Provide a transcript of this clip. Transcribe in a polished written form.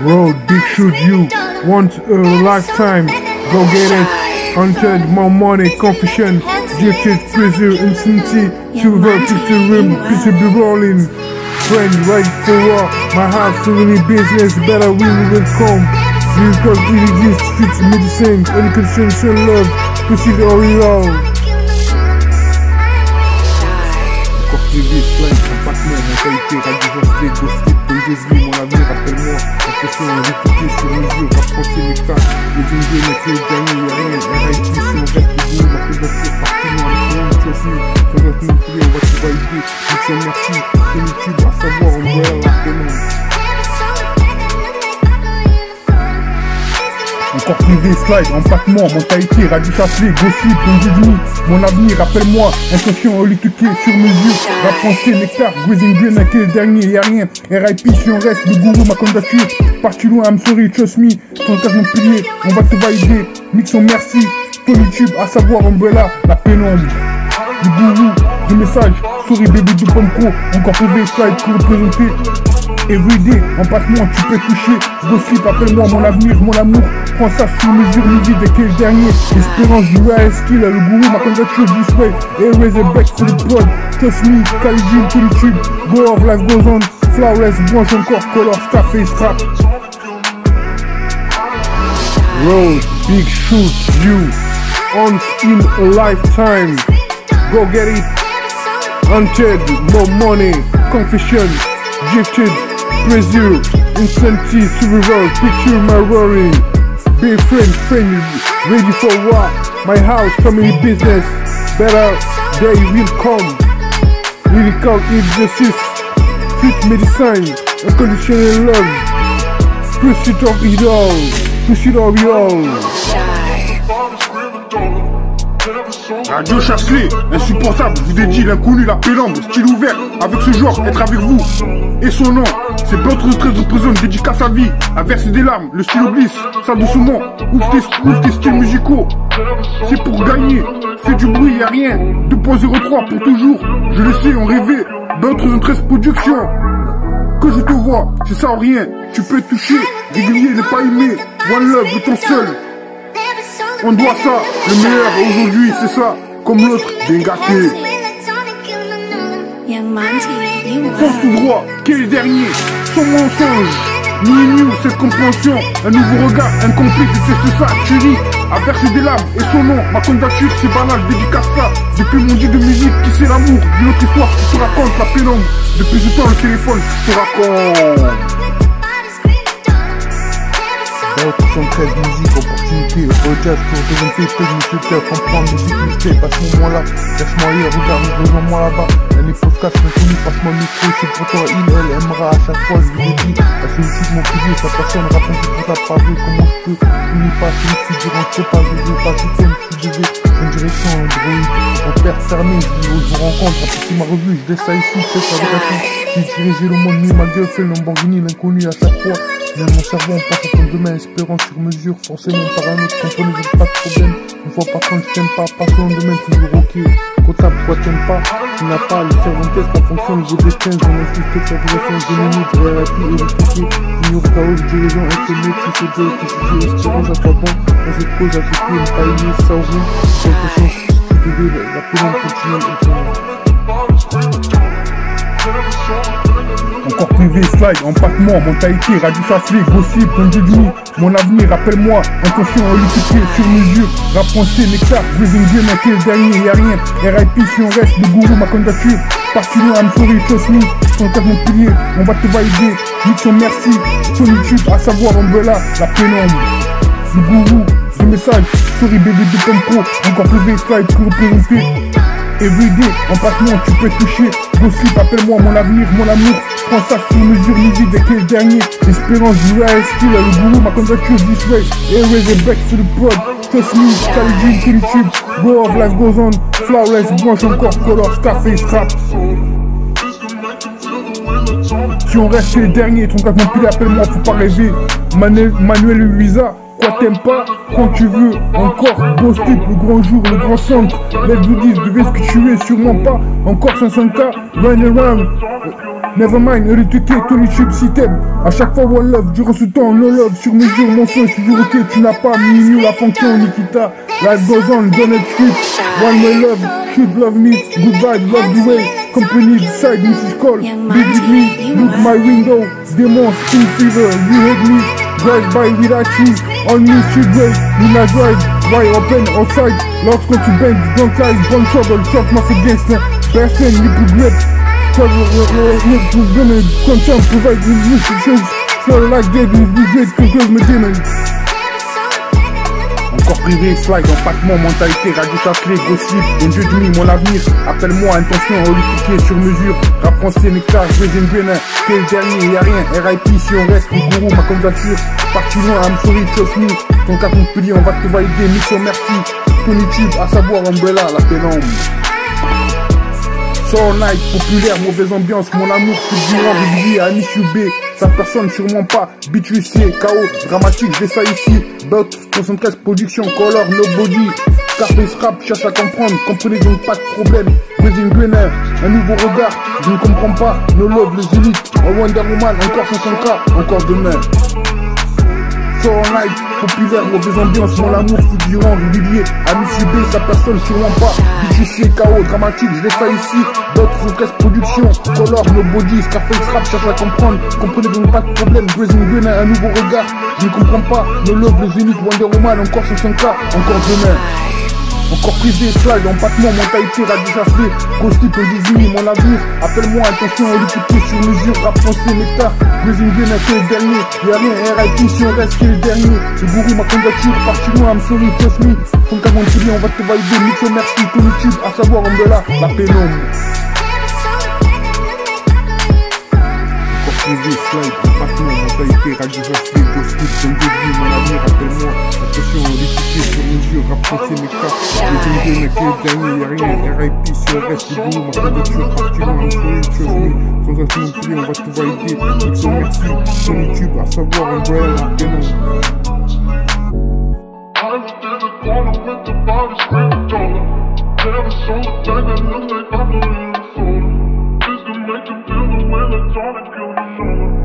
Road, big shoot you, once a lifetime, go get it, hunted, more money, confusion, gifted, pressure, insanity, silver, picture rim, picture be rolling, friend, right for war, my house, really business, better win will come, because it exists, street medicine, education, love, pussy all. Privé, slime, compactement, mentalité, radiosité, gossip, comme Jésus, mon avenir, appelle-moi, impression, réfugié sur mesure, rapproché, nectar, les ingés, les clés, dernier, y'a rien, RIP, si on reste debout, ma présentation, partout, on choisit, on va te montrer, on va te valider, mission merci, solitude, à savoir, on voit la phénomène. Encore privé, slide, empattement, mentalité, radio chassé, gossip, comme Jésus, mon avenir, rappelle-moi, intention, holiquée, sur mesure, rap français, nectar, grazing green, à quel dernier, y'a rien, RIP, si on reste, le gourou, ma candidature, parti loin, I'm sorry, trust me, ton cas mon pilier, on va te valider, mixon merci, ton YouTube, à savoir, umbrella, la pénombre, le gourou, le message, sorry baby de Pomco, encore privé, slide, pour représenter, everyday, empattement, tu peux toucher, gossip, appelle-moi, mon avenir, mon amour, prends ça sur mesure, midi de quel dernier, espérance du way skill, le gourou, ma candidature, this way, et raise a back to the pod, trust me, Calvin, to the tube, go off, life goes on, flawless, branche encore, color, Scarface, trap. Road, big shoot, you, once in a lifetime, go get it, hunted, more money, confession, gifted, pressure, insanity, survival, picture my roaring, be friend, ready for war, my house, family business, better day will come, lyrical exercise, sweet medicine, unconditional love, pursuit of it all, Radio Chasselet, insupportable, vous dédie l'inconnu, la pénombre, style ouvert, avec ce genre, être avec vous. Et son nom, c'est Blanc 13 de prison, dédicace à vie, à verser des larmes, le style glisse, ça doucement, ouvre tes styles musicaux. C'est pour gagner, fais du bruit, y'a rien, 2.03 pour toujours, je le sais, on rêvait, Blanc 13 production. Que je te vois, c'est ça ou rien, tu peux toucher, régulier, ne pas aimer, one love, le ton seul. On doit ça, le meilleur aujourd'hui, c'est ça, comme l'autre, bien gâté. Fonce tout droit, quel dernier, son mensonge, ni cette compréhension, un nouveau regard, incomplet, tu testes ça, tu ris, à verser des larmes, et son nom, ma candidature, c'est banal, dédicace ça, depuis mon dieu de musique, qui c'est l'amour, d'une autre histoire, qui te raconte la pénombre, depuis ce temps, le téléphone, je te raconte. 73 musique, opportunité, jazz pour représenter, peu de monsieur, comprendre, musique, mixtape, passe mon moment là, cache-moi ailleurs, regarde, rejoins-moi là-bas, un podcast inconnu, passe-moi le micro, c'est pour toi, elle aimera à chaque fois, je vous l'ai dit, elle sollicite mon privé, sa personne raconte pour ta parole, comment je peux, n'oublie pas, c'est une fille, rentre pas, je veux pas, je t'aime, je suis désolé, une direction, un bruit, repère fermé, je vous rencontre, après ma revue, je laisse ça ici, je fais fabrication, j'ai dirigé le monde, mis ma gueule, fait le Lamborghini, l'inconnu à chaque fois. Même mon cerveau, on passe à ton demain, espérant sur mesure, forcément parano, comprenez, j'ai pas de problème. Une fois par contre, je t'aime pas, passe au demain, toujours ok. Comptable, pourquoi t'aimes pas? Tu n'as pas le cerveau test en fonction du niveau des 15, on insiste sur la fabrication de minutes, RIP et expliqué. Junior KO, dirigeant, internet, tu sais dire, tu sais dire, espérance à toi bon. Quand j'ai trop, j'ai fait, une paillée, ça ou rien. J'ai l'impression que tu devais, la pénombre continue, encore privé, slide, empattement, mentalité, radio chassé, gossip, comme j'ai dit, mon avenir, rappelle-moi, intention, holiquée, sur mesure, rap français, nectar, grazing green, à quel dernier, y'a rien, RIP, si on reste, le gourou, ma candidature, parti loin, I'm sorry, trust me, ton cas mon pilier, on va te valider, mission merci, ton YouTube, à savoir, umbrella, la pénombre, le gourou, le message, sorry baby de Pomco, encore privé, slide, pour représenter, everyday, empattement, tu peux toucher, gossip, appelle-moi, mon avenir, mon amour, prends ça sur mesure, midi de quel dernier, espérance du way skill, le gourou, ma candidature, this way, et raise a back to the pod, trust me, Calvin, to the tube, go off, life goes on, flawless, branche encore, color, Scarface, trap. Si on reste chez les derniers, ton cas complet, appelle-moi, faut pas rêver, Manuel Luisa. Quoi t'aimes pas, quand tu veux, encore, beau style, le grand jour, le grand centre, les goodies, devais ce que tu es, sûrement pas, encore 500K, run around, Nevermind, retweeté ton YouTube si t'aimes. À chaque fois one love, durant ce temps, no love. Sur mesure, mon son est toujours ok. Tu n'as pas mis la fonction Nikita. Life goes on, don't let shit. One way love, should love me. Good vibe, love the way. Company decide, Mrs. Call. Big with me, look my window. Demon, school fever, you hate me. Drive by without cheese. On me, should wait. Nina drive, wide open outside. Lost go to bend, don't lie, one trouble. Shot must against them. Best thing, you could grip. Cause we're gonna content, provide with music shows. Flow like David, we great, conclude my demons. Encore privé, slide, empattement, mentalité, radio châtelet, gossip, bon Dieu de nuit, mon avenir, appelle-moi, intention, holistiqué, sur mesure, rap français, nectar, Brésil, Guénin, quel dernier, y'a rien, RIP, si on reste, gourou, ma candidature, parti loin, I'm sorry, trust me, ton cas Montpellier, on va te valider, mission, merci, ton YouTube, à savoir, Umbrella, la pénombre. Soul night, populaire, mauvaise ambiance, mon amour, fulgurant, régulier, Amis UB, sa personne sûrement pas, bitch huissier, KO, dramatique, j'ai ça ici, Bot, 73 production, color, nobody, Scarface rap, cherche à comprendre, comprenez donc pas de problème, Brésil Guénin, un nouveau regard, je ne comprends pas, no love, les élites, un Wonder Woman, encore 500K, encore demain. Soul night, populaire, mauvaise ambiance, mon amour, figurant, régulier, Amis UB, sa personne sûrement pas, bitch KO, dramatique, je laisse ça ici, d'autres presse production, color, nobody, Scarface rap, cherche à comprendre, comprenez donc pas de problème, Brésil Guénin, un nouveau regard, je ne comprends pas, no love, les élites, Wonder Woman, encore 500K, encore demain. Encore privé, slide, empattement, mentalité, radio châtelet, gossip, on dit mon avenir, appelle-moi, attention, holistiqué, sur mesure, rap français, nectar, Brésil Guénin, c'est le dernier, y'a rien, RIP, si on reste, c'est le dernier, le gourou, ma candidature, parti loin, I'm sorry, trust me, ton cas Montpellier, on va te valider, mixo, merci, ton YouTube, à savoir, Umbrella, la pénombre. Encore privé, slide, empattement, mentalité, radio châtelet, gossip, on dit mon avenir, appelle-moi, attention, holistiqué, sur mesure, rap français, nectar, Brésil Guénin, c'est le dernier, y'a rien, RIP, si on reste, le gourou, ma candidature, parti loin, I'm sorry, trust me, ton cas Montpellier, on va te valider, mixo, merci, ton YouTube, à savoir, Umbrella, la pénombre. Never saw the thing that looks like I'm a little soda. This can make you feel the way electronic kills the soda.